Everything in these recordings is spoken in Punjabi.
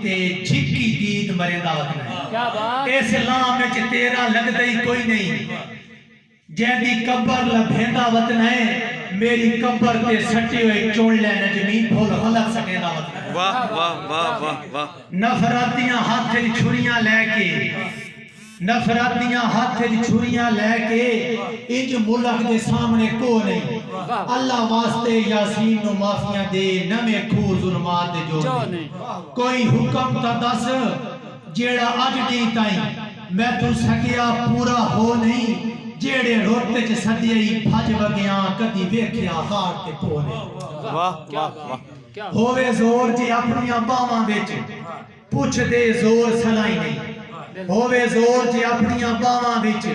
تے جھکی دید مرے دعوت نہیں. کیا بات اسلام میں تیرا لگتا ہی کوئی نہیں. جیدی قبر لبھیندا وطن ہے میری قبر تے سٹے ہوئے چون لے نجمی پھول غلط سٹے دا وطن ہے. واہ واہ واہ واہ واہ. نفراتیاں ہاتھ دی چھریاں لے کے نفراتیاں ہاتھ دی چھریاں لے کے انج ملک دے سامنے کو نہیں. اللہ واسطے یاسین نو معافیاں دے نویں کھو ظلمات دے جو نہیں. کوئی حکم تا دس جیڑا اج دی تائیں میں تو سکیا پورا ہو نہیں. جیڑے روتے چ سدیئی بھج وگیاں کدی ویکھیا ہار تے پو نہیں. واہ واہ واہ. ہووے زور جی اپنیاں باواں وچ پوچھ دے زور سلائی نہیں. ہووے زور جی اپنیاں باواں وچ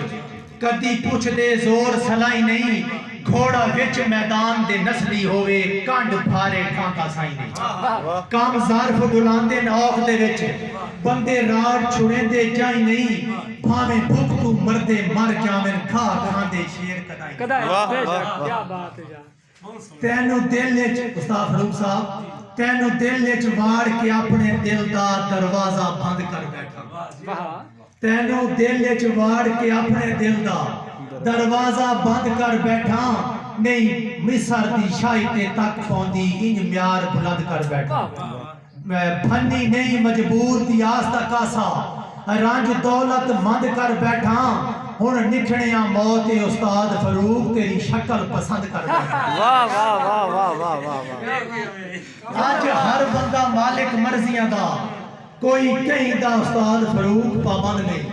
کدی پوچھ دے زور سلائی نہیں. گھوڑا وچ میدان دے نسلی ہووے کانڈ بھارے کھاندا سائی نہیں. کام ظرف ڈلاندے نوخ دے وچ بندے راڑ چھڑے دے جائی نہیں. بھاویں بھوک تو مردے مر جاویں کھا کھاندے شیر کدائی. کیا بات ہے جان. تینو دل وچ استاد فاروق صاحب تینو دل وچ واڑ کے اپنے دل دا دروازہ بند کر بیٹھا. تینو دل وچ واڑ کے اپنے دل دا دروازہ بند کر بیٹھا. نہیں مصر دی شاہی تے تک پوندی انج میار بلند کر بیٹھا. میں بھنی نہیں مجبور دی آستہ کاسا رانج دولت مند کر بیٹھا. ہن نکھڑیاں موت استاد فاروق تیری شکل پسند کر بیٹھا. واہ واہ واہ واہ واہ واہ. آج ہر بندہ مالک مرضیاں دا کوئی کہیں دا استاد فاروق پابند نہیں.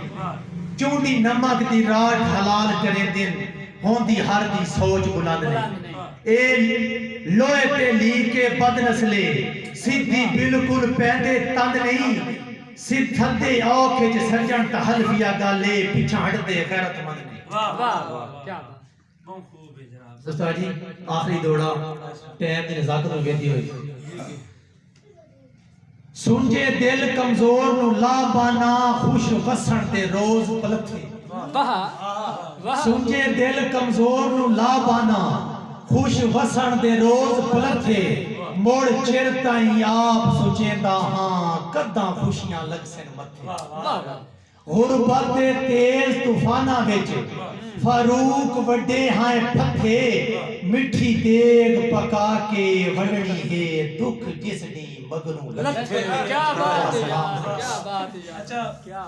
چونڈی نمک دی راٹ حلال کرے دن ہوندی ہر دی سوچ بلند نہیں. اے لوئے تے لی کے بد نسلے سیدھی بالکل پیندے تند نہیں. سدھندے اوکھے جے سجن تا حلفیہ گالے پیچھا ہٹ دے غیرت مند نہیں. کیا بات. استاد جی آخری دوڑا ٹائم دی نزاکت ہو گئی ہوئی. سنجے دل کمزور نو لا بانا خوش وسن تے روز پلتھے. سنجے دل کمزور نو لا بانا خوش وسن دے روز پلتھے. موڑ چر تائیں آپ سوچیندا ہاں کداں خوشیاں لگ سن متھے. غربت تیز طوفاناں وچ فاروق وڈے ہائیں پھکھے. مٹھی دیگ پکا کے وڈنی ہے دکھ جس دی مگنوں لگے. کیا بات ہے. کیا بات ہے.